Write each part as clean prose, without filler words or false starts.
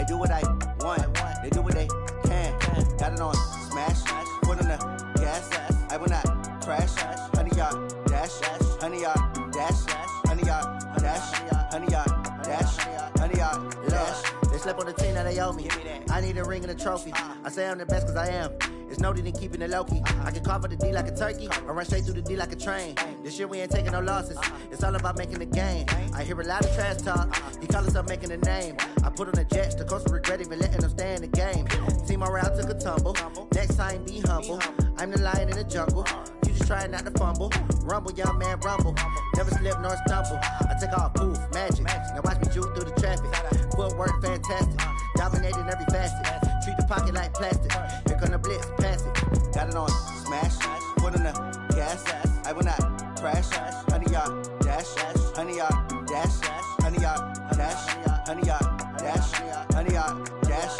I do what I want. They do what they can. Got it on smash. Foot on the gas. I will not crash. 100-yard dash. 100-yard dash. 100-yard dash. 100-yard dash. 100-yard dash. They slept on the team that they owe me. I need a ring and a trophy. I say I'm the best cause I am. It's noted in keeping it low-key. I can call for the D like a turkey, or run straight through the D like a train. This year we ain't taking no losses. It's all about making the game. I hear a lot of trash talk. He call himself making a name. I put on the Jets. The coach will regret even letting them stay in the game. Team morale took a tumble. Next time be humble. I'm the lion in the jungle. You just trying not to fumble. Rumble, young man, rumble. Never slip nor stumble. I take off, poof, magic. Now watch me juke through the traffic. Footwork fantastic. Dominating every facet. Treat the pocket like plastic. Here come the blitz, pass it. Got it on smash. Foot on the gas. I will not crash. 100-yard dash. 100-yard dash. 100-yard dash. 100-yard dash. 100-yard dash.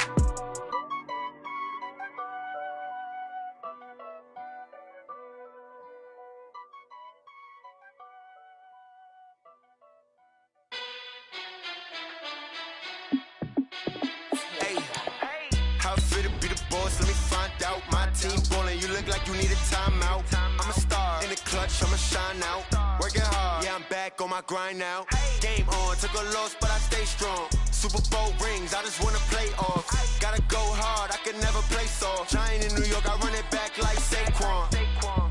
Let me find out. My team ballin', you look like you need a timeout. I'm a star in the clutch, I'ma shine out. Working hard, yeah, I'm back on my grind now. Game on, took a loss, but I stay strong. Super Bowl rings, I just wanna play off. Gotta go hard, I can never play soft. Giant in New York, I run it back like Saquon.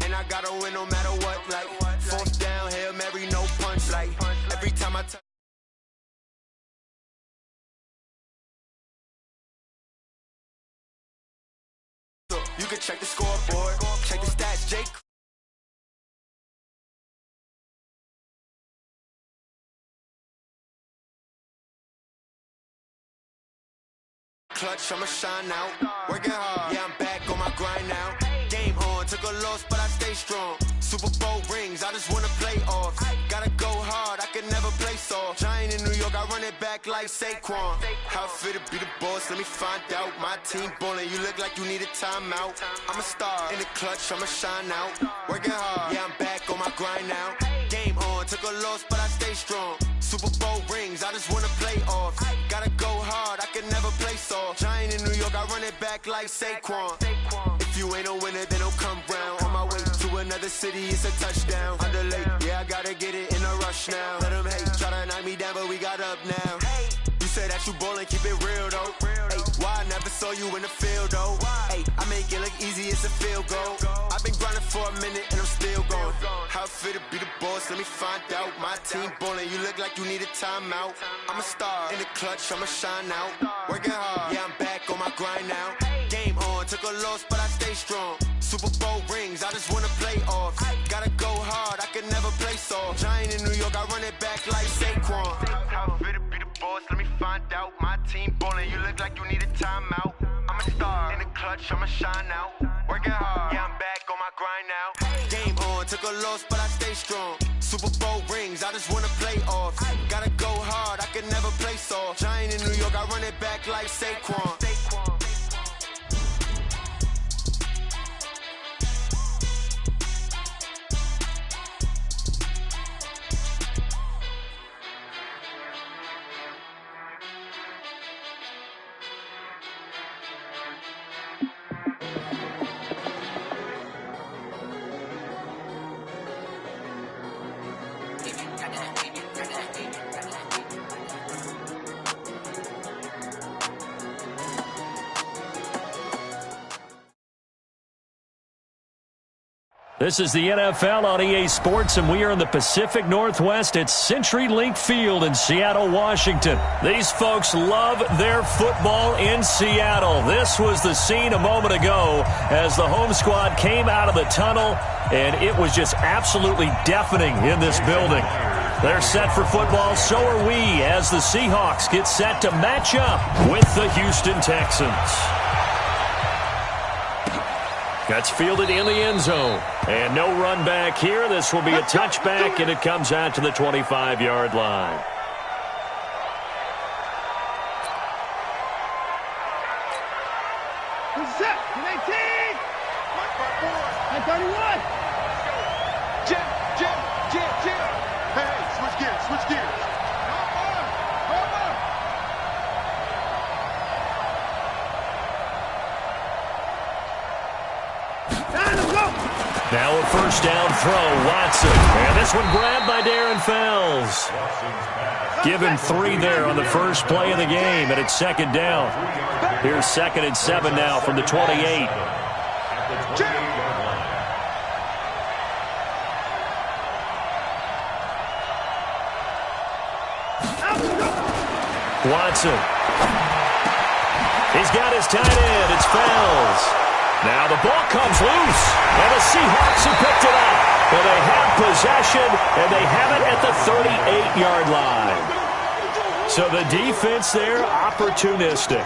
And I gotta win no matter what, like fourth down, Hail Mary, no punch, like every time I touch. You can check the scoreboard, check the stats, Jake. Clutch, I'ma shine out. Working hard, yeah, I'm back on my grind now. Game on, took a loss, but I stay strong. Super Bowl rings, I just wanna play off. Gotta go hard, I can never play soft. Giant in New York, I run it back like Saquon. How fit to be the boss, let me find out. My team ballin', you look like you need a timeout. I'm a star in the clutch, I'ma shine out. Working hard, yeah, I'm back on my grind now. Game on, took a loss, but I stay strong. Super Bowl rings, I just wanna play off. Gotta go hard, I can never play soft. Giant in New York, I run it back like Saquon. If you ain't a winner, then don't come round. On my way to another city, it's a touchdown. Underlay, yeah, I gotta get it in a rush now. Let them hate, try to knock me down, but we got up now. You said that you ballin', keep it real though. Hey, why I never saw you in the field though? Hey, I make it look easy, it's a field goal. I've been grinding for a minute and I'm still going. How fit to be the boss, let me find out. My team ballin', you look like you need a timeout. I'm a star in the clutch, I'ma shine out. Working hard, yeah, I'm back on my grind now. Game on, took a loss, but I stay strong. Super Bowl rings, I just wanna play off. Gotta go hard, I can never play soft. Giant in New York, I run it back like Saquon. How fit to be the boss, let me find out. My team ballin', you look like you need a timeout. I'm a star in the clutch, I'ma shine out. Working hard, yeah, I'm back on my grind now. Game on, took a loss, but I stay strong. Super Bowl rings, I just wanna play off. Gotta go hard, I can never play soft. Giant in New York, I run it back like Saquon. This is the NFL on EA Sports, and we are in the Pacific Northwest at CenturyLink Field in Seattle, Washington. These folks love their football in Seattle. This was the scene a moment ago as the home squad came out of the tunnel, and it was just absolutely deafening in this building. They're set for football, so are we, as the Seahawks get set to match up with the Houston Texans. That's fielded in the end zone. And no run back here. This will be a touchback, and it comes out to the 25-yard line. Who's set? 19! 31! Jim! Hey, switch gears. Now a first down throw, Watson. And this one grabbed by Darren Fells. Give him 3 there on the first play of the game, and it's second down. Here's 2nd and 7 now from the 28. Watson. He's got his tight end. It's Fells. Now the ball comes loose, and the Seahawks have picked it up. Well, they have possession, and they have it at the 38-yard line. So the defense there, opportunistic.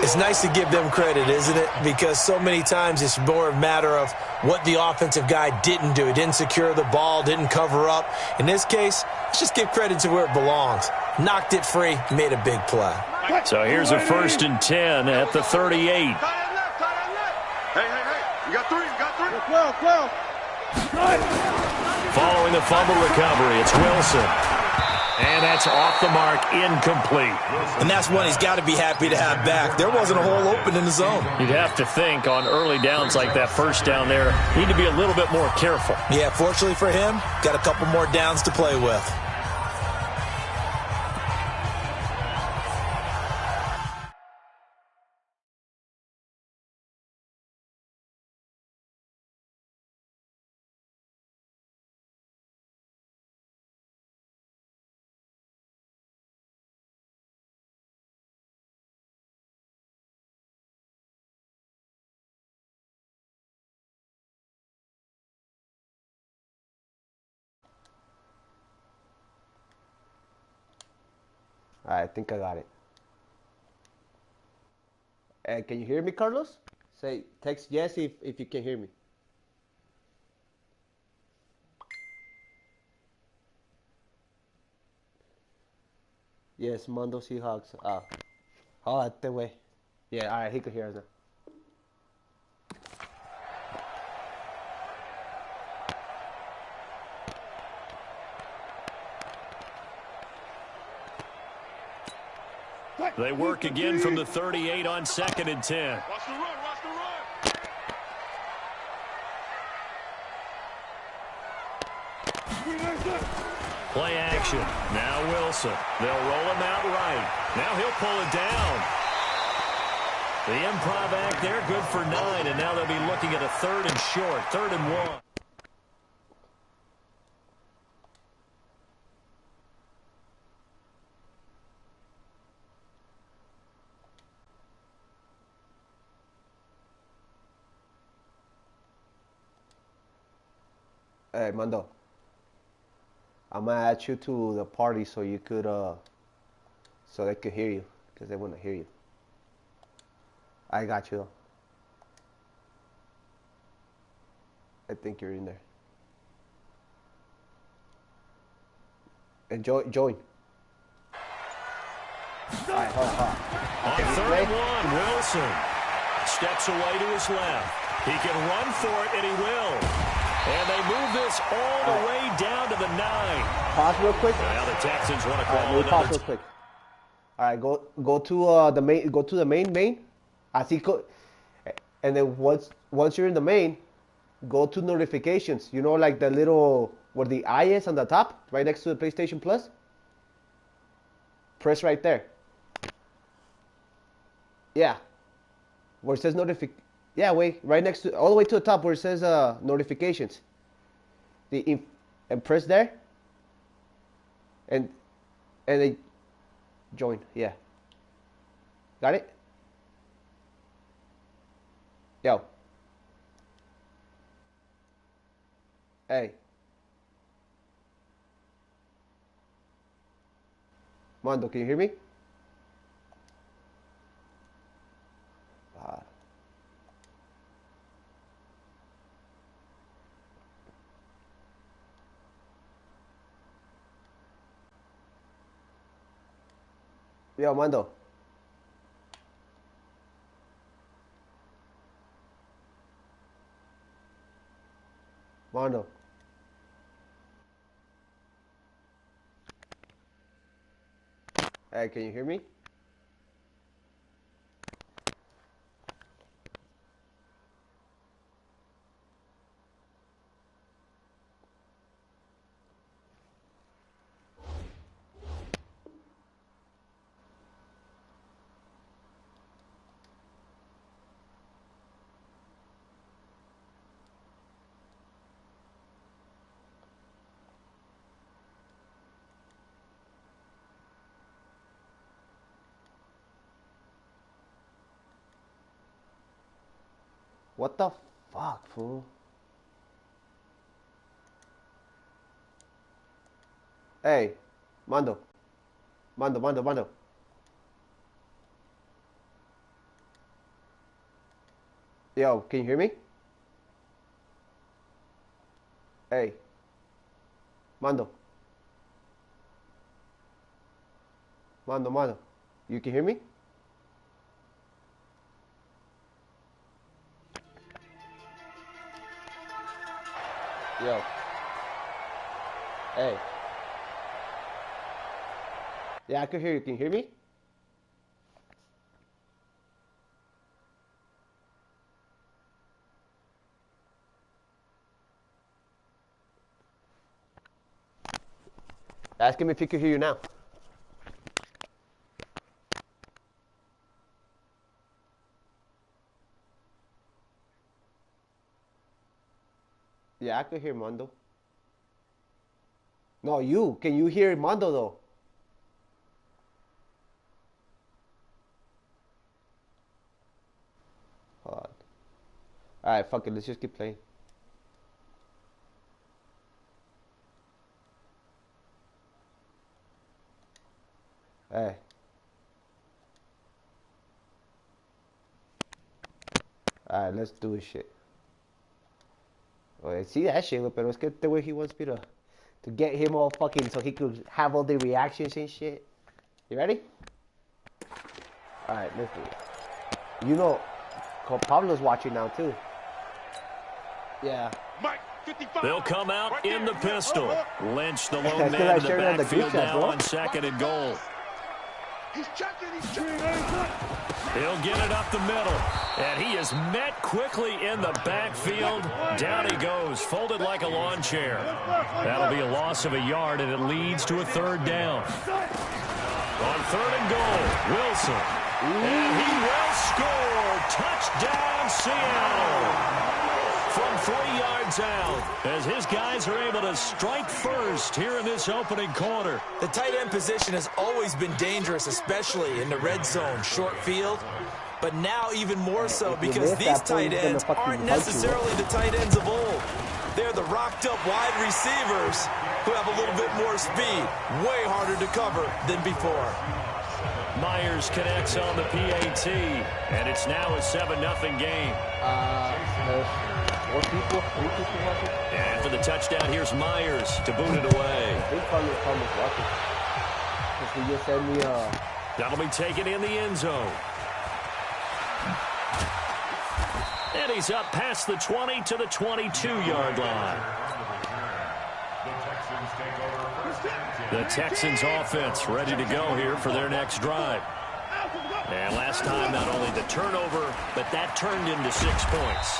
It's nice to give them credit, isn't it? Because so many times it's more a matter of what the offensive guy didn't do. He didn't secure the ball, didn't cover up. In this case, let's just give credit to where it belongs. Knocked it free, made a big play. So here's a 1st and 10 at the 38. Hey, you got 3, you got 3. Well. Following the fumble recovery, it's Wilson. And that's off the mark, incomplete. And that's one he's got to be happy to have back. There wasn't a hole open in the zone. You'd have to think on early downs like that first down there, need to be a little bit more careful. Yeah, fortunately for him, got a couple more downs to play with. I think I got it. Can you hear me, Carlos? Say, text yes if you can hear me. Yes, Mondo Seahawks. That way. Yeah, all right, he could hear us now. They work again from the 38 on 2nd and 10. Watch the run, watch the run. Play action. Now Wilson. They'll roll him out right. Now he'll pull it down. The improv act there, good for 9, and now they'll be looking at a 3rd and short, 3rd and 1. Hey, Mando. I'm gonna add you to the party so you could, so they could hear you, because they want to hear you. I got you though. I think you're in there. And join. Alright, hold on. On 3rd and 1, Wilson steps away to his left. He can run for it, and he will. And they move this all the way down to the 9. Pause real quick. Now the Texans want to call Alright, pause real quick. Alright, go to the main. Go to the main. And then once you're in the main, go to notifications. You know, like the little where the eye is on the top, right next to the PlayStation Plus. Press right there. Yeah. Where it says Yeah, wait, right next to, all the way to the top where it says notifications. And press there. And they join. Yeah. Got it? Yo. Hey. Mondo, can you hear me? Yo, Mando. Mondo. Hey, can you hear me? What the fuck, fool? Hey, Mando. Mando. Yo, can you hear me? Hey. Mando. You can hear me? Yo. Hey. Yeah, I can hear you. Can you hear me? Ask him if he can hear you now. Yeah, I can hear Mondo. No, you. Can you hear Mondo though? Hold on. Alright, fuck it. Let's just keep playing. Hey. Alright, let's do this shit. Well, see that shit, pero es que the way he wants me to get him all fucking so he could have all the reactions and shit. You ready? Alright, let's do it. You know, Pablo's watching now too. Yeah. They'll come out in the pistol. Lynch, the lone man in the backfield now on 2nd and goal. He's checking. He'll get it up the middle. And he is met quickly in the backfield. Down he goes, folded like a lawn chair. That'll be a loss of a yard, and it leads to a 3rd down. On 3rd and goal, Wilson. And he will score. Touchdown, Seattle. From 3 yards out, as his guys are able to strike first here in this opening quarter. The tight end position has always been dangerous, especially in the red zone, short field. But now even more so because these tight ends aren't necessarily the tight ends of old. They're the rocked-up wide receivers who have a little bit more speed, way harder to cover than before. Myers connects on the PAT, and it's now a 7-0 game. Three people watching. And for the touchdown, here's Myers to boot it away. I think Carlos watching. Because he just sent me That'll be taken in the end zone. And he's up past the 20 to the 22-yard line. The Texans offense ready to go here for their next drive. And last time, not only the turnover, but that turned into 6 points.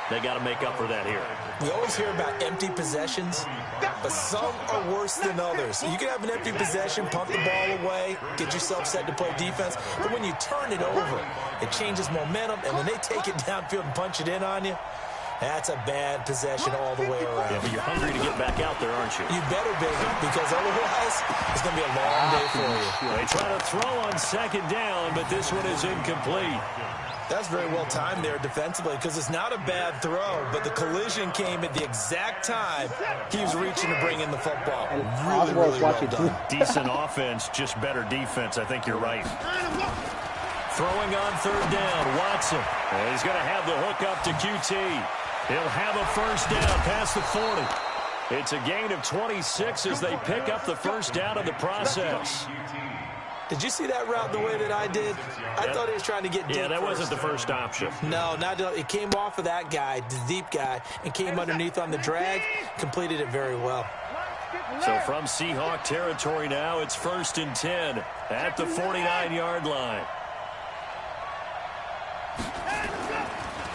They got to make up for that here. We always hear about empty possessions, but some are worse than others. You can have an empty possession, punt the ball away, get yourself set to play defense, but when you turn it over, it changes momentum, and when they take it downfield and punch it in on you, that's a bad possession all the way around. Yeah, but you're hungry to get back out there, aren't you? You better be, because otherwise it's going to be a long day for you. They try to throw on 2nd down, but this one is incomplete. That's very well timed there defensively because it's not a bad throw, but the collision came at the exact time he was reaching to bring in the football. Really well done. Decent offense, just better defense. I think you're right. Throwing on 3rd down, Watson. And he's going to have the hook up to QT. He'll have a 1st down past the 40. It's a gain of 26 as they pick up the 1st down in the process. Did you see that route the way that I did? I thought he was trying to get deep. Yeah, that wasn't the first option. No, it came off of that guy, the deep guy, and came underneath on the drag, completed it very well. So from Seahawk territory now, it's 1st and 10 at the 49-yard line.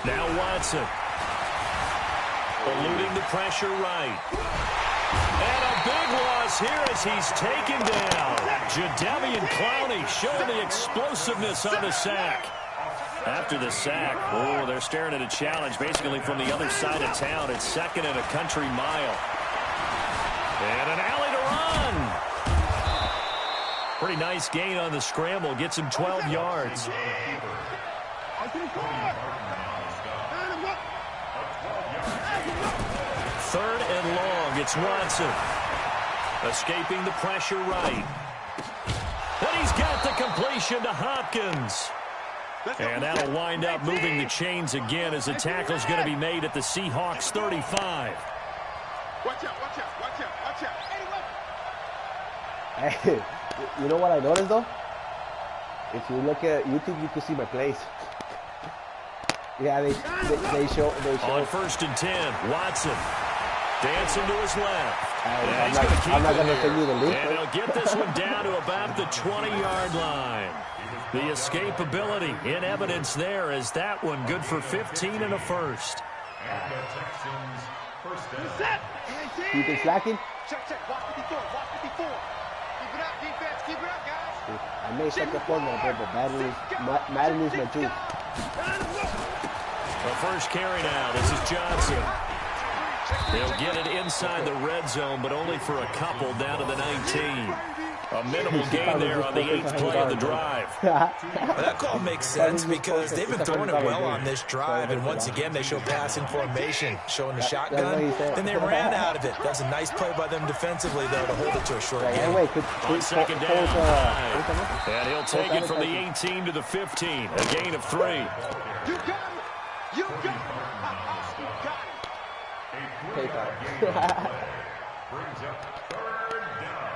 Now Watson. Eluding the pressure right. And a big loss here as he's taken down. Jadeveon Clowney showing the explosiveness on the sack. After the sack, they're staring at a challenge basically from the other side of town. It's 2nd and a country mile. And an alley to run. Pretty nice gain on the scramble. Gets him 12 yards. Third and long. It's Watson. Escaping the pressure right. And he's got the completion to Hopkins. And that'll wind up moving the chains again as the tackle's going to be made at the Seahawks 35. Watch out, watch out, watch out, watch out. Hey, you know what I noticed though? If you look at YouTube, you can see my plays. Yeah, they show. On 1st and 10, Watson dancing to his left. I'm not going to send you the link. And he'll get this one down to about the 20-yard line. The escapability in evidence there as that one good for 15 and a first. You can slack him? Check, walk 54, walk 54. Keep it up, defense, keep it up, guys. I may suck up on that, but Madden is my truth. The first carry now. This is Johnson. They'll get it inside the red zone, but only for a couple down to the 19. A minimal gain there on the 8th play of the drive. Well, that call makes sense because they've been throwing it well on this drive, and once again they show passing formation, showing the shotgun. Then they ran out of it. That's a nice play by them defensively, though, to hold it to a short game. On second down, and he'll take it from the 18 to the 15, a gain of 3. You got it. You got it. You got it. Brings up 3rd down.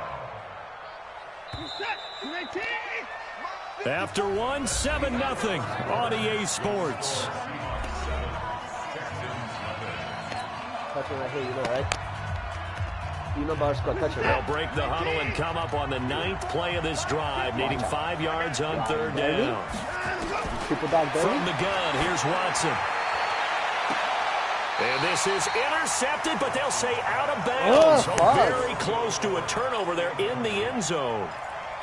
After 1, 7-0 on EA Sports. Touching right here, you know, right? You know about score touching, They'll right? break the huddle and come up on the 9th play of this drive, needing 5 yards on 3rd down. Triple back, baby. From the gun, here's Watson. And this is intercepted, but they'll say out of bounds. Very close to a turnover there in the end zone.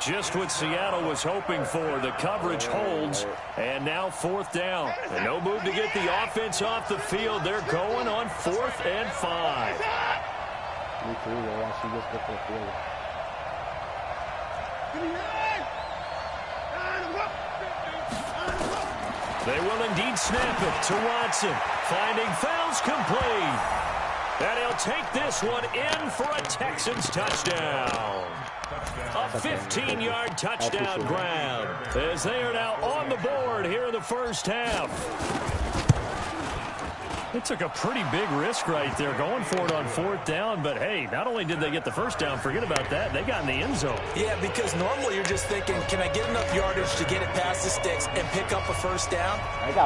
Just what Seattle was hoping for. The coverage holds, and now 4th down. And no move to get the offense off the field. They're going on 4th and 5. Me too, yeah, she just looked at the field. They will indeed snap it to Watson. Finding fouls complete. And he'll take this one in for a Texans touchdown. A 15-yard touchdown grab as they are now on the board here in the first half. They took a pretty big risk right there going for it on 4th down, but hey, not only did they get the first down, forget about that, they got in the end zone. Yeah, because normally you're just thinking, can I get enough yardage to get it past the sticks and pick up a first down?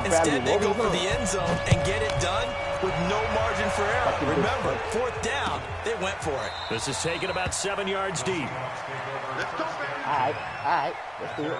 Instead, they go for the end zone and get it done with no margin for error. Remember, 4th down, they went for it. This is taken about 7 yards deep. All right, let's do it.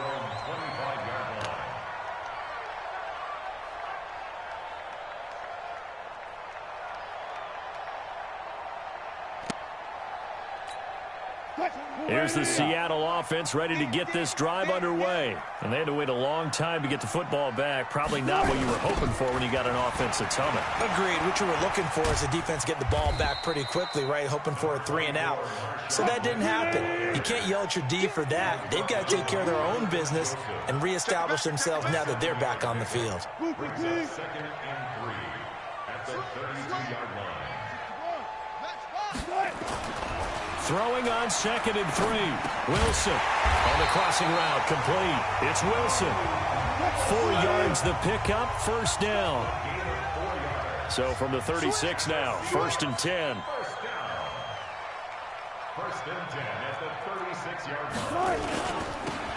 Here's the Seattle offense ready to get this drive underway. And they had to wait a long time to get the football back. Probably not what you were hoping for when you got an offense that's humming. Agreed. What you were looking for is the defense get the ball back pretty quickly, right? Hoping for a 3 and out. So that didn't happen. You can't yell at your D for that. They've got to take care of their own business and reestablish themselves now that they're back on the field. 2nd and 3 at the 32-yard line. Throwing on 2nd and 3. Wilson on the crossing route, complete. It's Wilson. 4 yards the pickup, first down. So from the 36 now, 1st and 10. 1st and 10 at the 36-yard line.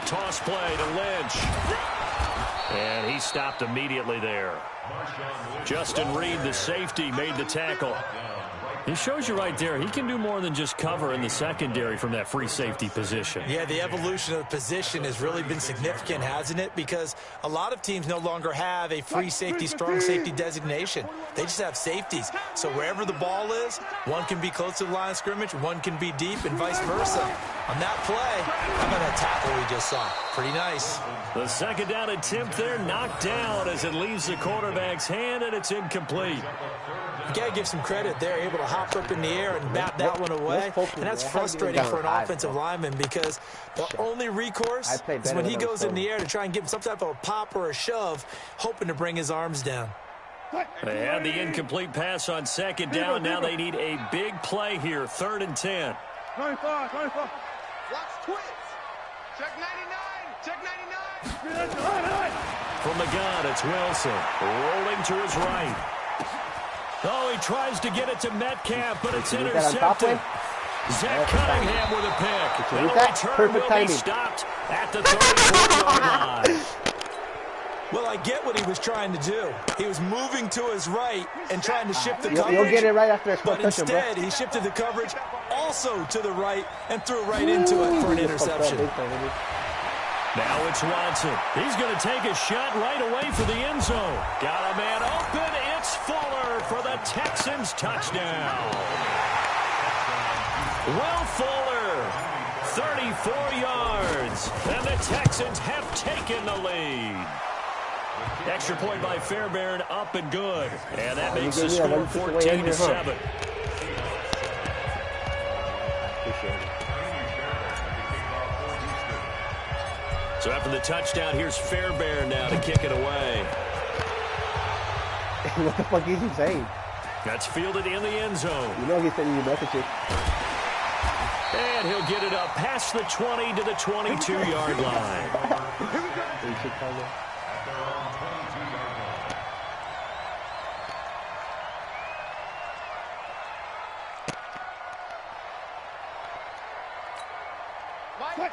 Toss play to Lynch. And he stopped immediately there. Justin Reed, the safety, made the tackle. He shows you right there, he can do more than just cover in the secondary from that free safety position. Yeah, the evolution of the position has really been significant, hasn't it? Because a lot of teams no longer have a free safety, strong safety designation. They just have safeties. So wherever the ball is, one can be close to the line of scrimmage, one can be deep, and vice versa. On that play, how about that tackle we just saw? Pretty nice. The 2nd down attempt there knocked down as it leaves the quarterback's hand, and it's incomplete. You got to give some credit. They're able to hop up in the air and bat that one away. And that's frustrating for an offensive lineman because the only recourse is when he goes in the air to try and give him some type of a pop or a shove, hoping to bring his arms down. They had the incomplete pass on second down. Now they need a big play here. 3rd and 10. 25. Watch twitch. Check 99. Check 99. From the gun, it's Wilson. Rolling to his right. Oh, he tries to get it to Metcalf, but it's intercepted. Zach Cunningham with a pick. And the return will be stopped at the 34-yard line. Well, I get what he was trying to do. He was moving to his right and trying to shift the coverage. You'll get it right after but instead, he shifted the coverage also to the right and threw right into it for an interception. Now it's Watson. He's going to take a shot right away for the end zone. Got a man open. It's Fuller for the Texans touchdown. Will Fuller, 34 yards, and the Texans have taken the lead. Extra point by Fairbairn, up and good. And that makes the score 14-7. So after the touchdown, here's Fairbairn now to kick it away. What the fuck is he saying? That's fielded in the end zone. You know he's sending you messages. And he'll get it up past the 20 to the 22-yard line.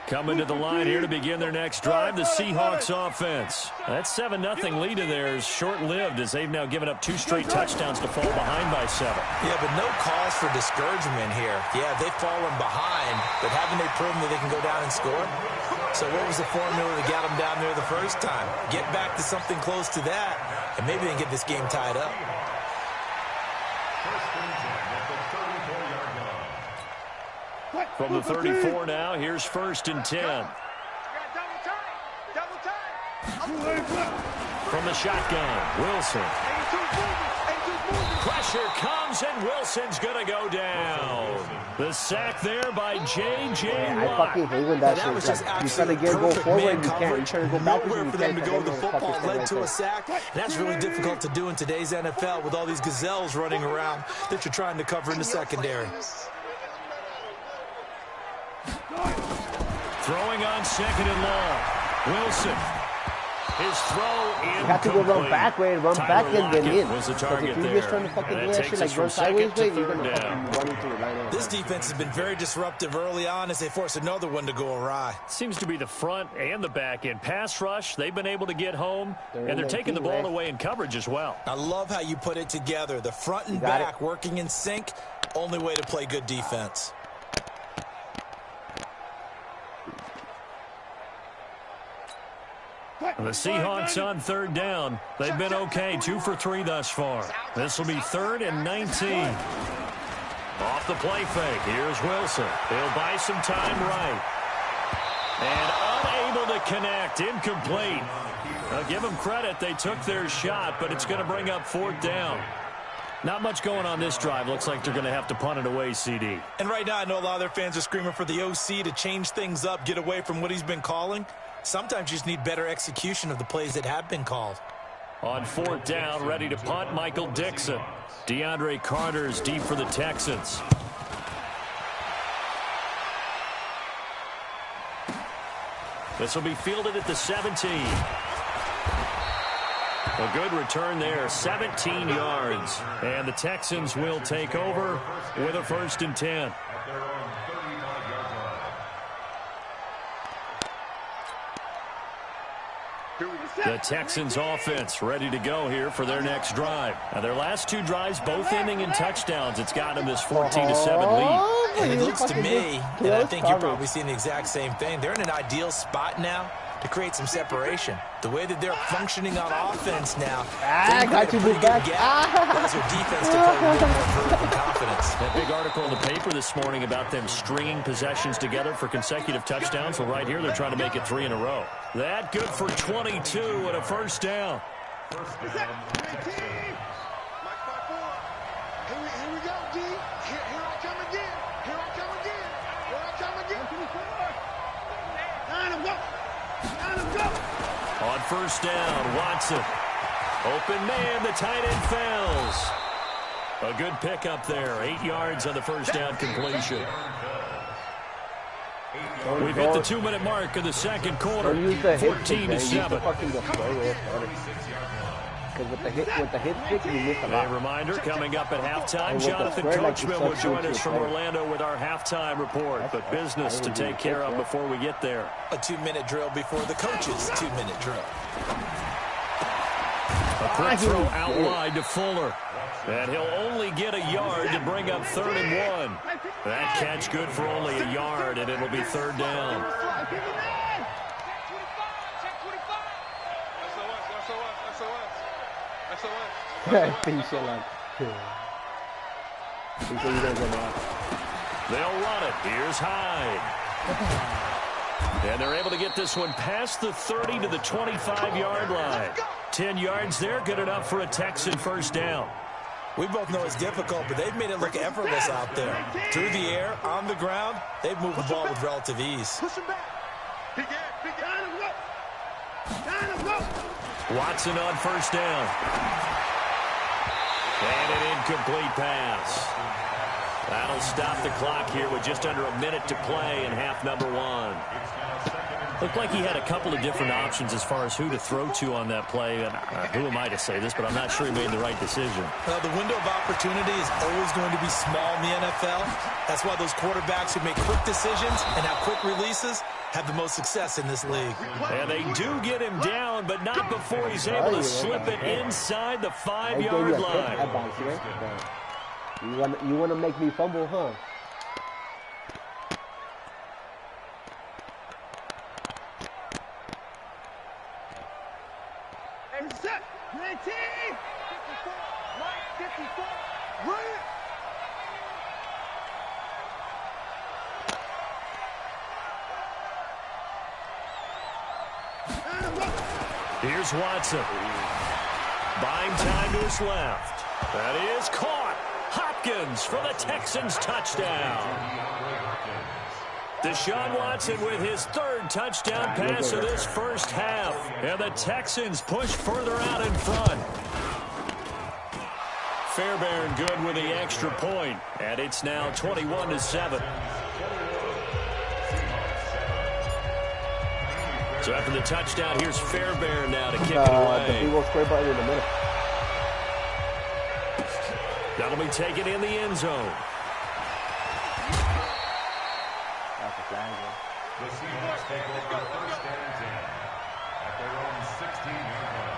Coming to the line here to begin their next drive, the Seahawks offense. That 7-0 lead of theirs short-lived as they've now given up 2 straight touchdowns to fall behind by 7. Yeah, but no cause for discouragement here. Yeah, they've fallen behind, but haven't they proven that they can go down and score? So what was the formula that got them down there the first time? Get back to something close to that, and maybe they can get this game tied up. From the 34 now, here's 1st and 10. From the shotgun, Wilson. Pressure comes, and Wilson's going to go down. The sack there by J.J. I fucking hate when that shit. Was just like, you try to go forward and you can't. You try to go backwards Nowhere and for you them can't. to go. The football led to a sack. That's really difficult to do in today's NFL with all these gazelles running around that you're trying to cover in the secondary. Throwing on 2nd and long. Wilson. His throw in. You have to go run back, way, run back and then in. Was the Because target if you're there. just trying to fucking do that shit like run sideways, way, you're going to fucking run into it right now. This defense has been very disruptive early on as they force another one to go awry. Seems to be the front and the back end. Pass rush, they've been able to get home, and they're taking the ball away in coverage as well. I love how you put it together. The front and back working in sync, only way to play good defense. The Seahawks on 3rd down. They've been okay, 2 for 3 thus far. This will be 3rd and 19. Off the play fake, here's Wilson. He'll buy some time right. And unable to connect, incomplete. Now give them credit, they took their shot, but it's going to bring up 4th down. Not much going on this drive. Looks like they're going to have to punt it away, CD. And right now, I know a lot of their fans are screaming for the OC to change things up, get away from what he's been calling. Sometimes you just need better execution of the plays that have been called. On 4th down, ready to punt, Michael Dixon. DeAndre Carter is deep for the Texans. This will be fielded at the 17. A good return there, 17 yards. And the Texans will take over with a 1st and 10. The Texans offense ready to go here for their next drive. Now their last 2 drives both ending in touchdowns. It's got them this 14-7 lead. And it looks to me, and I think you're probably seeing the exact same thing, they're in an ideal spot now to create some separation. The way that they're functioning on offense now, I got you, move back. allows their defense to play with a bit more vertical confidence. That big article in the paper this morning about them stringing possessions together for consecutive touchdowns. Well, right here, they're trying to make it 3 in a row. That good for 22 and a 1st down. Here we go, D. Here I come again. Here I come again. Here I come again. Line him, go. Line him, go. On 1st down, Watson. Open man, the tight end fails. A good pickup there. 8 yards on the first down completion. We've hit the 2-minute mark of the second quarter. 14-7. Because with the hit pick, you miss a lot. A reminder, coming up at halftime, Jonathan Coachman will join us from Orlando with our halftime report. But business to take care of before we get there. A 2-minute drill before the coach's 2-minute drill. A quick throw out wide to Fuller. And he'll only get a yard to bring up 3rd and 1. That catch good for only a yard, and it'll be 3rd down. They'll run it. Here's Hyde. And they're able to get this one past the 30 to the 25-yard line. 10 yards there, good enough for a Texan first down. We both know it's difficult, but they've made it look effortless out there. Through the air, on the ground, they've moved the ball with relative ease. Watson on first down. And an incomplete pass. That'll stop the clock here with just under a minute to play in half number 1. Looked like he had a couple of different options as far as who to throw to on that play. And who am I to say this, but I'm not sure he made the right decision. The window of opportunity is always going to be small in the NFL. That's why those quarterbacks who make quick decisions and have quick releases have the most success in this league. And they do get him down, but not before he's able to slip it inside the 5-yard line. You want to make me fumble, huh? Here's Watson. Buying time to his left. That is caught. Hopkins for the Texans touchdown. Deshaun Watson with his 3rd touchdown pass of this first half. And the Texans push further out in front. Fairbairn good with the extra point. And it's now 21-7. So after the touchdown, here's Fairbairn now to kick it away. That'll be taken in the end zone. The Seahawks take over 1st and 10 at their own 16-yard line.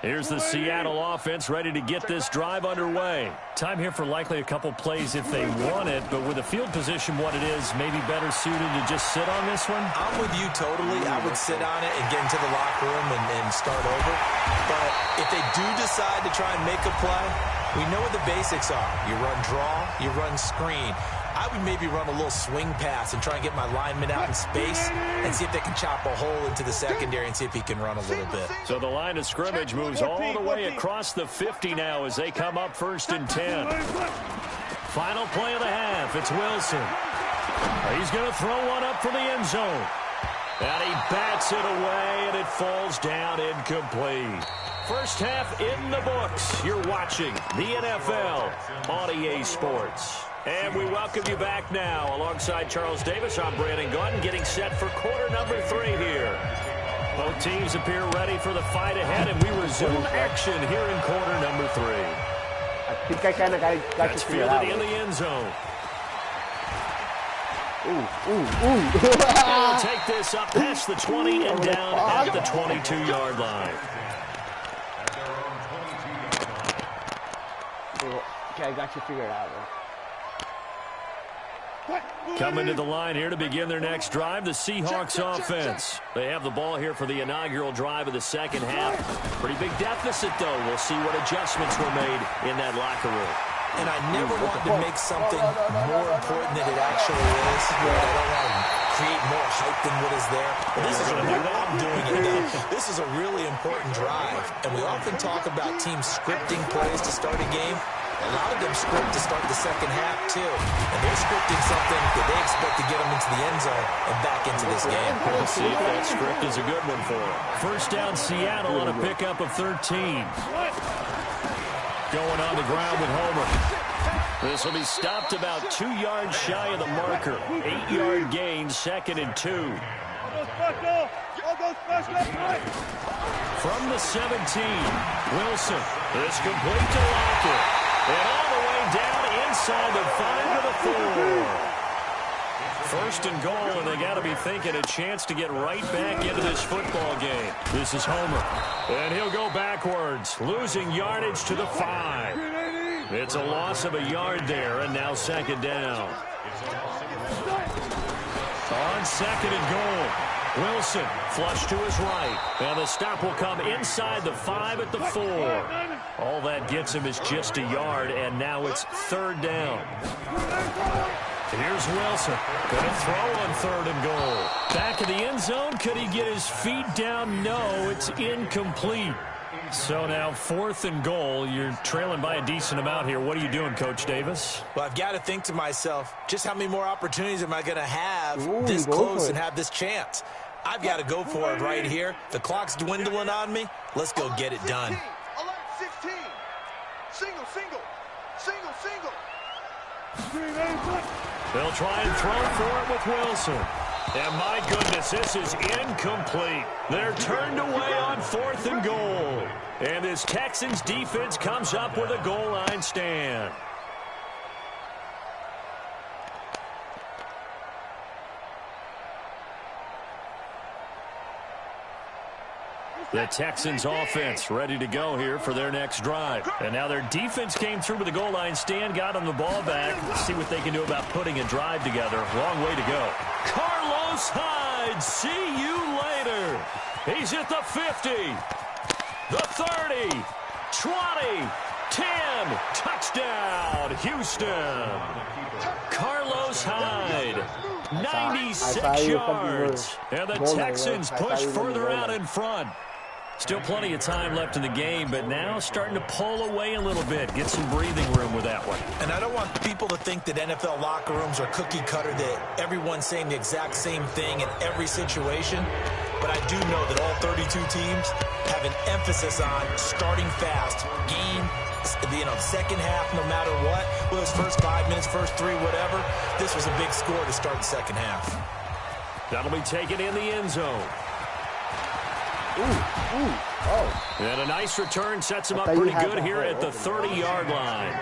Here's the Seattle offense ready to get this drive underway. Time here for likely a couple plays if they want it, but with the field position what it is, maybe better suited to just sit on this one? I'm with you totally. I would sit on it and get into the locker room and start over. But if they do decide to try and make a play, we know what the basics are. You run draw, you run screen. I would maybe run a little swing pass and try and get my lineman out in space and see if they can chop a hole into the secondary and see if he can run a little bit. So the line of scrimmage moves all the way across the 50 now as they come up 1st and 10. Final play of the half. It's Wilson. He's going to throw one up for the end zone. And he bats it away, and it falls down incomplete. First half in the books. You're watching the NFL on EA Sports. And we welcome you back now. Alongside Charles Davis, I'm Brandon Gunn, getting set for quarter number 3 here. Both teams appear ready for the fight ahead, and we resume action here in quarter number 3. I think I kind of got That's fielded in the end zone. They'll take this up past the 20 and down at the 22-yard line. Okay, I got you figured out, man. Coming to the line here to begin their next drive, the Seahawks offense. They have the ball here for the inaugural drive of the second half. Pretty big deficit, though. We'll see what adjustments were made in that locker room. and I never want to make something more important than it actually is. I don't want to create more hype than what is there. But this is I'm doing it though. This is a really important drive, and we often talk about teams scripting plays to start a game. A lot of them script to start the second half, too. And they're scripting something that they expect to get them into the end zone and back into this game. We'll see if that script is a good one for them. First down, Seattle on a pickup of 13. Going on the ground with Homer. This will be stopped about 2 yards shy of the marker. 8-yard gain, 2nd and 2. From the 17, Wilson. It's complete to Lockett. And all the way down inside the 5 to the 4. First and goal, and they got to be thinking a chance to get right back into this football game. This is Homer. And he'll go backwards, losing yardage to the 5. It's a loss of a yard there, and now 2nd down. On 2nd and goal. Wilson, flush to his right. And the stop will come inside the 5 at the 4. All that gets him is just a yard, and now it's 3rd down. Here's Wilson. Going to throw on 3rd and goal. Back in the end zone. Could he get his feet down? No, it's incomplete. So now 4th and goal. You're trailing by a decent amount here. What are you doing, Coach Davis? Well, I've got to think to myself, just how many more opportunities am I going to have this close and have this chance? I've got to go for it right here. The clock's dwindling on me. Let's go get it done. 16. Single. They'll try and throw for it with Wilson. And my goodness, this is incomplete. They're turned away on 4th and goal. And this Texans defense comes up with a goal line stand. The Texans offense ready to go here for their next drive. And now their defense came through with the goal line stand, got them the ball back. Let's see what they can do about putting a drive together. Long way to go. Carlos Hyde, see you later. He's at the 50, the 30, 20, 10, touchdown, Houston. Carlos Hyde, 96 yards. And the Texans push further out in front. Still plenty of time left in the game, but now starting to pull away a little bit. Get some breathing room with that one. And I don't want people to think that NFL locker rooms are cookie cutter, that everyone's saying the exact same thing in every situation. But I do know that all 32 teams have an emphasis on starting fast. Game, second half, no matter what. Whether it's first 5 minutes, first 3, whatever. This was a big score to start the second half. That'll be taken in the end zone. And a nice return sets him up pretty good here at the 30-yard line.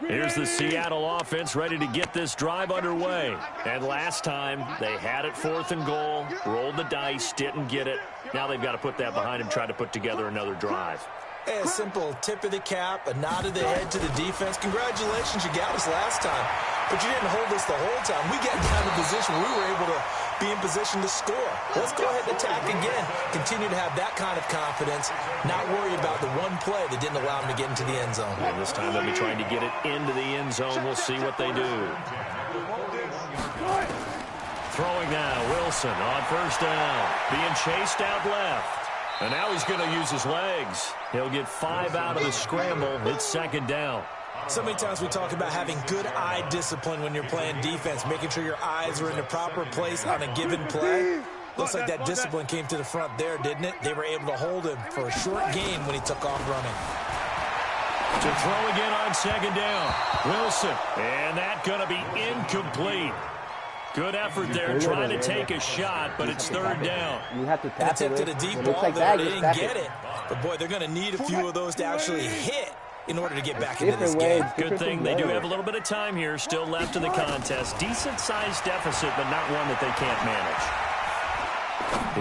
Here's the Seattle offense ready to get this drive underway. And last time, they had it 4th and goal, rolled the dice, didn't get it. Now they've got to put that behind them, try to put together another drive. Hey, a simple tip of the cap, a nod of the head to the defense. Congratulations, you got us last time. But you didn't hold us the whole time. We got down to position where we were able to be in position to score. Let's go ahead and attack again. Continue to have that kind of confidence, not worry about the one play that didn't allow them to get into the end zone. And this time they'll be trying to get it into the end zone. We'll see what they do. Throwing now, Wilson on first down. Being chased out left. And now he's going to use his legs. He'll get 5 out of the scramble. It's 2nd down. So many times we talk about having good eye discipline when you're playing defense, making sure your eyes are in the proper place on a given play. Looks like that discipline came to the front there, didn't it? They were able to hold him for a short gain when he took off running. To throw again on 2nd down. Wilson. And that going to be incomplete. Good effort there, trying to take a shot, but it's 3rd down. You have to tap it. Attempted a deep ball there, they didn't get it. But, boy, they're going to need a few of those to actually hit in order to get back into this game. Good thing they do have a little bit of time here still left in the contest. Decent-sized deficit, but not one that they can't manage.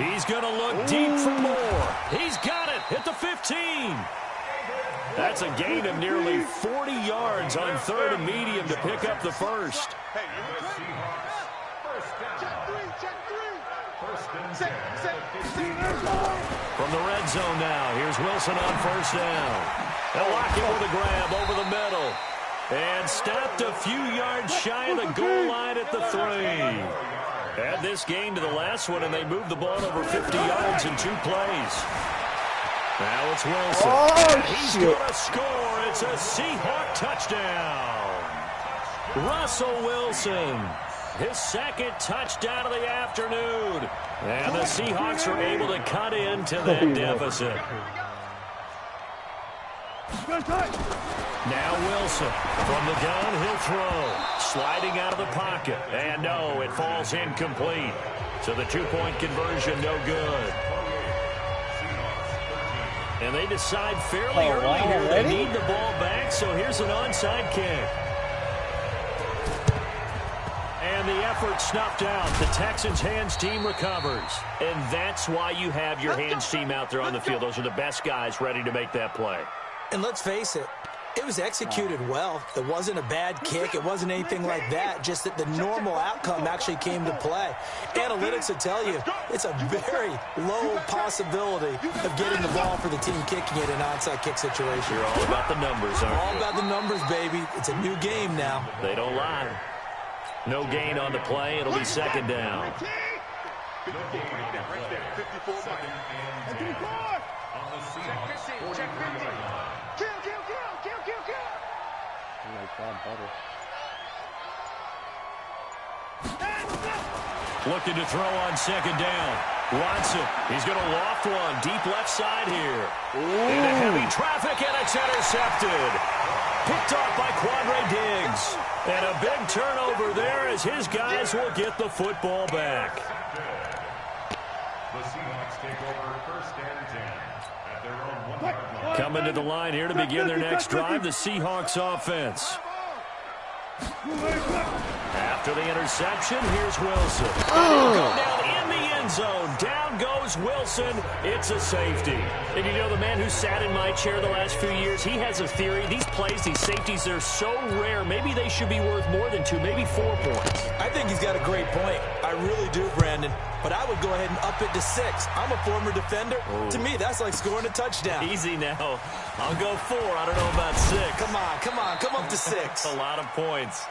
He's going to look deep for more. He's got it. Hit the 15. That's a gain of nearly 40 yards on 3rd and medium to pick up the first. From the red zone now, here's Wilson on 1st down. They'll lock it with a grab over the middle. And stopped a few yards shy of the goal line at the 3. Add this gain to the last one, and they moved the ball over 50 yards in 2 plays. Now it's Wilson. Oh, he's going to score. It's a Seahawk touchdown. Russell Wilson, his 2nd touchdown of the afternoon. And the Seahawks are able to cut into that deficit. Now Wilson from the gun, he'll throw. Sliding out of the pocket. And no, it falls incomplete. So the 2-point conversion, no good. And they decide fairly early here they need the ball back, so here's an onside kick. And the effort snuffed out. The Texans' hands team recovers. And that's why you have your hands team out there on the field. Those are the best guys ready to make that play. And let's face it, it was executed well. It wasn't a bad kick. It wasn't anything like that. Just that the normal outcome actually came to play. Analytics will tell you it's a very low possibility of getting the ball for the team kicking it in an onside kick situation. You're all about the numbers, aren't you? All about the numbers, baby. It's a new game now. They don't lie. No gain on the play. It'll be 2nd down. Looking to throw on 2nd down. Watson, he's going to loft one. Deep left side here. Into heavy traffic, and it's intercepted. Picked off by Quandre Diggs. And a big turnover there as his guys will get the football back. The Seahawks take over 1st and 10 at their own 1-yard line. Coming to the line here to begin their next drive, the Seahawks offense. After the interception, here's Wilson. Go down in the end zone. Down goes Wilson. It's a safety. And you know, the man who sat in my chair the last few years, he has a theory. These plays, these safeties, they're so rare. Maybe they should be worth more than 2, maybe 4 points. I think he's got a great point. I really do, Brandon. But I would go ahead and up it to 6. I'm a former defender. Oh. To me, that's like scoring a touchdown. Easy now. I'll go 4. I don't know about 6. Come on. Come up to 6. That's a lot of points.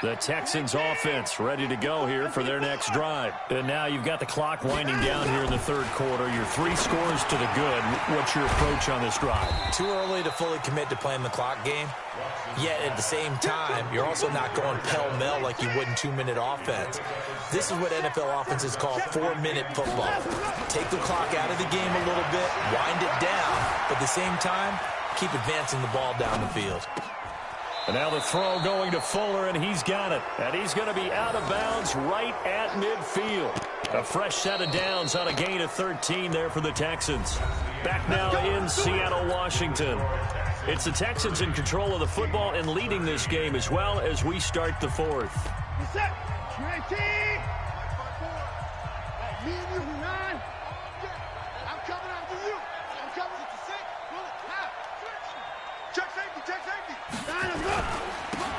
The Texans offense ready to go here for their next drive. And now you've got the clock winding down here in the 3rd quarter. You're 3 scores to the good. What's your approach on this drive? Too early to fully commit to playing the clock game. Yet at the same time, you're also not going pell-mell like you would in 2-minute offense. This is what NFL offenses call 4-minute football. Take the clock out of the game a little bit, wind it down, but at the same time, keep advancing the ball down the field. And now the throw going to Fuller, and he's got it. And he's going to be out of bounds right at midfield. A fresh set of downs on a gain of 13 there for the Texans. Back now in Seattle, Washington. It's the Texans in control of the football and leading this game as well as we start the 4th.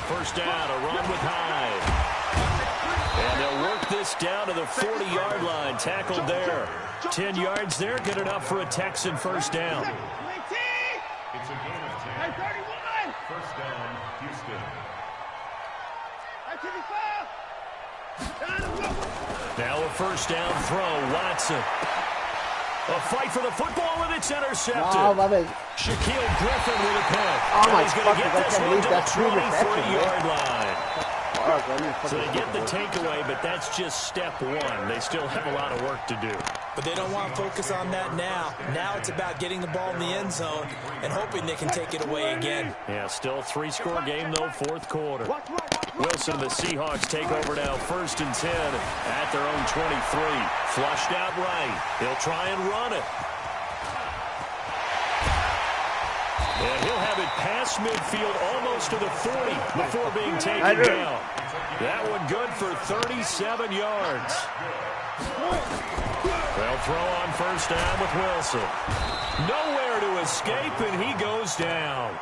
First down, a run with Hyde. And they'll work this down to the 40-yard line. Tackled there. 10 yards there, good enough for a Texan first down. It's a gain of 10. 31. First down, Houston. Now a first down throw, Watson. A fight for the football, and it's intercepted. Oh, love it. Shaquille Griffin with a pick. Oh, my He's going to get fucking, I this can't one believe to that's the 3 receptions, 23-yard line. So they So get the takeaway, but that's just step 1. They still have a lot of work to do. But they don't want to focus on that now. Now it's about getting the ball in the end zone and hoping they can take it away again. Yeah, still a 3-score game, though, 4th quarter. Wilson and the Seahawks take over now, 1st and 10 at their own 23. Flushed out right. He'll try and run it. And he'll have it past midfield almost to the 40 before being taken down. That one good for 37 yards. They'll throw on first down with Wilson. Nowhere to escape, and he goes down.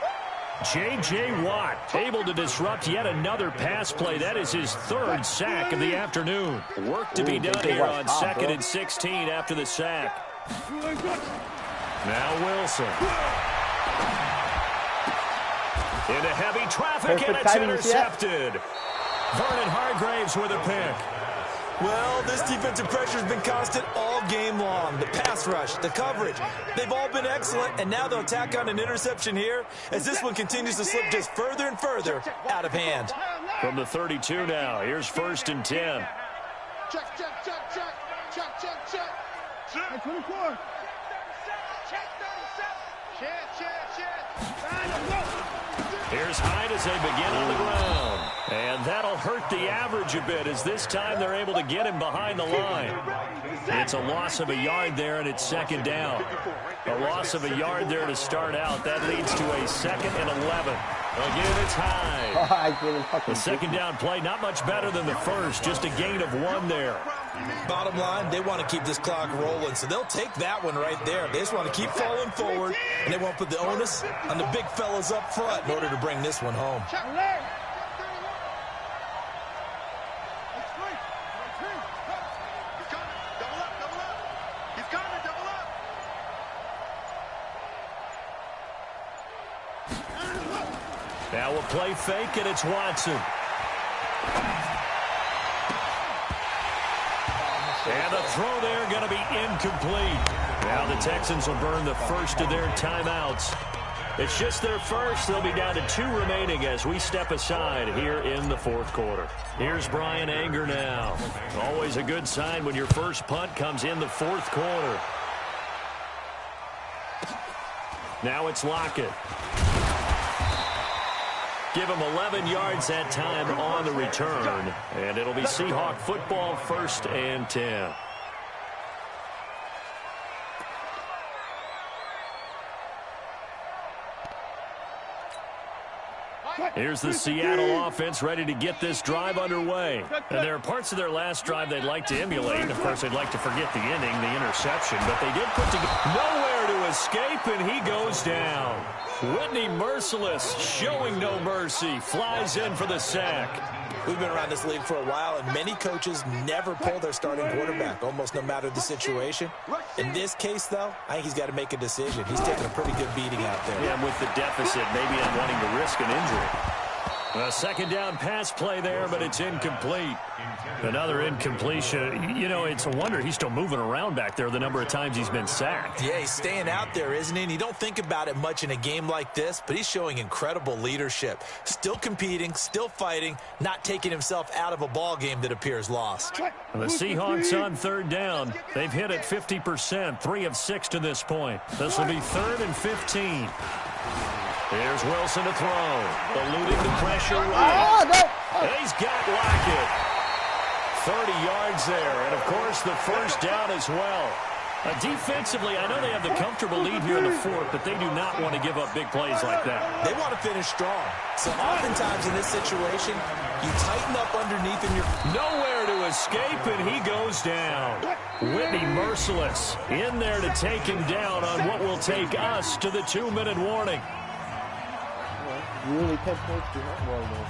J.J. Watt able to disrupt yet another pass play. That is his third sack of the afternoon. Work to be done here on 2nd and 16 after the sack. Now Wilson. Into heavy traffic, and it's intercepted. Vernon Hargraves with a pick. Well, this defensive pressure has been constant all game long. The pass rush, the coverage, they've all been excellent, and now they'll tack on an interception here as this one continues to slip just further and further out of hand. From the 32 now, here's 1st and 10. Check, check, check, check. Check, check, check. Check 24. Check 37. Check, check, check. Here's Hyde as they begin on the ground. And that'll hurt the average a bit as this time they're able to get him behind the line. It's a loss of a yard there, and it's 2nd down. A loss of a yard there to start out. That leads to a 2nd and 11. Again, it's Hyde. The 2nd down play, not much better than the first. Just a gain of 1 there. Bottom line, they want to keep this clock rolling, so they'll take that one right there. They just want to keep falling forward, and they won't put the onus on the big fellas up front in order to bring this one home. Now we'll play fake, and it's Watson. And the throw there going to be incomplete. Now the Texans will burn the first of their timeouts. It's just their first. They'll be down to 2 remaining as we step aside here in the 4th quarter. Here's Brian Anger now. Always a good sign when your first punt comes in the 4th quarter. Now it's Lockett. Give him 11 yards that time on the return. And it'll be Seahawk football, 1st and 10. Here's the Seattle offense ready to get this drive underway. And there are parts of their last drive they'd like to emulate. Of course, they'd like to forget the ending, the interception. But they did put together nowhere to escape, and he goes down. Whitney Merciless showing no mercy. Flies in for the sack. We've been around this league for a while, and many coaches never pull their starting quarterback, almost no matter the situation. In this case, though, I think he's got to make a decision. He's taking a pretty good beating out there. Yeah, with the deficit, maybe not wanting to risk an injury. A 2nd down pass play there, but it's incomplete. Another incompletion. You know, it's a wonder he's still moving around back there the number of times he's been sacked. Yeah, he's staying out there, isn't he? And you don't think about it much in a game like this, but he's showing incredible leadership. Still competing, still fighting, not taking himself out of a ball game that appears lost. The Seahawks on 3rd down. They've hit it 50%, 3 of 6 to this point. This will be 3rd and 15. Here's Wilson to throw. Eluding the pressure. He's got Lockett. 30 yards there. And, of course, the first down as well. Defensively, I know they have the comfortable lead here in the 4th, but they do not want to give up big plays like that. They want to finish strong. So oftentimes in this situation, you tighten up underneath and you're nowhere to escape, and he goes down. Whitney Merciless in there to take him down on what will take us to the 2-minute warning. You only 10 points behind. Well, no,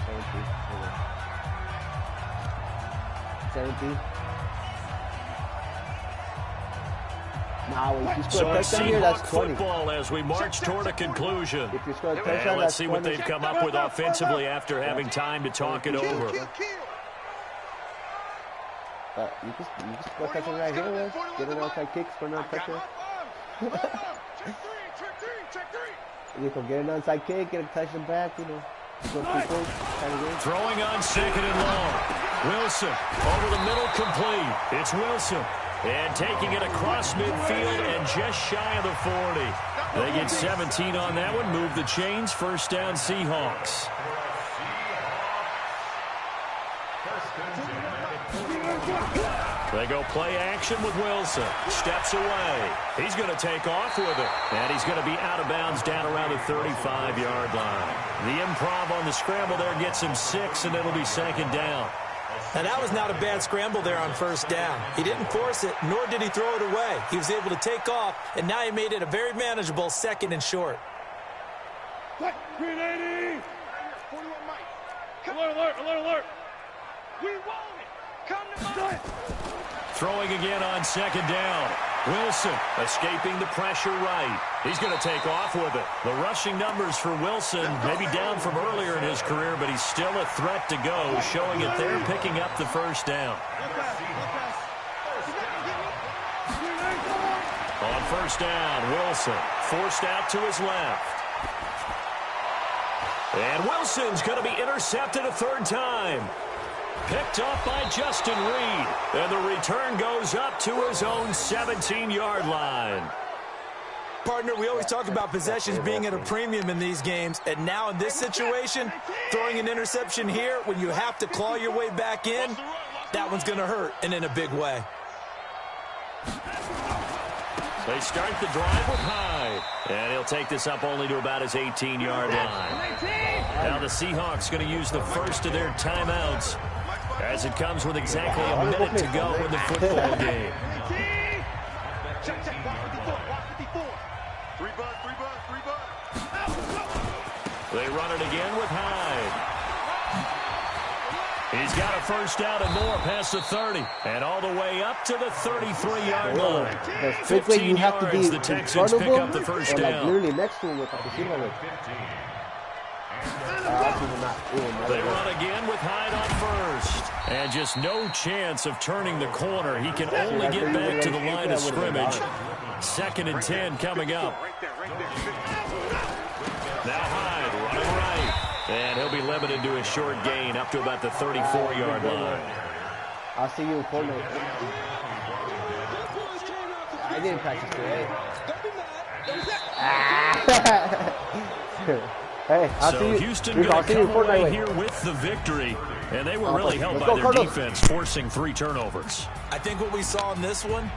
17. Now, if you score a touchdown here, that's 20. Football as we march toward a conclusion. If you score a touchdown, let's see 20. what they've come up with offensively after having time to talk it over. You can score a touchdown right here, man. Get an outside kick, score another touchdown. You can get an onside kick, get a touchdown back, you know. Score 2 points, kind of game. Throwing on 2nd and long. Wilson over the middle, complete. It's Wilson. And taking it across midfield and just shy of the 40. They get 17 on that one. Move the chains. 1st down, Seahawks. They go play action with Wilson. Steps away. He's going to take off with it. And he's going to be out of bounds down around the 35-yard line. The improv on the scramble there gets him 6, and it'll be 2nd down. Now, that was not a bad scramble there on first down. He didn't force it, nor did he throw it away. He was able to take off, and now he made it a very manageable 2nd and short. Green 80! 41 Mike. Alert! We want it! Come to Mike! Throwing again on 2nd down. Wilson escaping the pressure right. He's going to take off with it. The rushing numbers for Wilson may be down from earlier in his career, but he's still a threat to go, showing it there, picking up the first down. On first down, Wilson forced out to his left. And Wilson's going to be intercepted a 3rd time. Picked up by Justin Reed. And the return goes up to his own 17-yard line. Partner, we always talk about possessions being at a premium in these games. And now in this situation, throwing an interception here when you have to claw your way back in, that one's going to hurt, and in a big way. They start the drive with Hyde. And he'll take this up only to about his 18-yard line. Now the Seahawks going to use the first of their timeouts as it comes with exactly a minute to go in the football game. They run it again with Hyde. He's got a first down and more past the 30 and all the way up to the 33-yard line. The strict way you have to be the Texans pick up the first or like down. literally next to him with the They run again with Hyde on first. And just no chance of turning the corner. He can only get back to the line of scrimmage. 2nd and 10 coming up. Now Hyde running right. And he'll be limited to a short gain up to about the 34-yard line. I'll see you in Fortnite. I didn't practice today. Hey, So Houston going to come away here with the victory. And they were really helped by their defense, forcing 3 turnovers. I think what we saw in this one,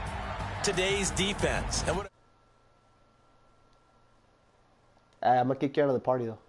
today's defense. And I'm going to kick you out of the party, though.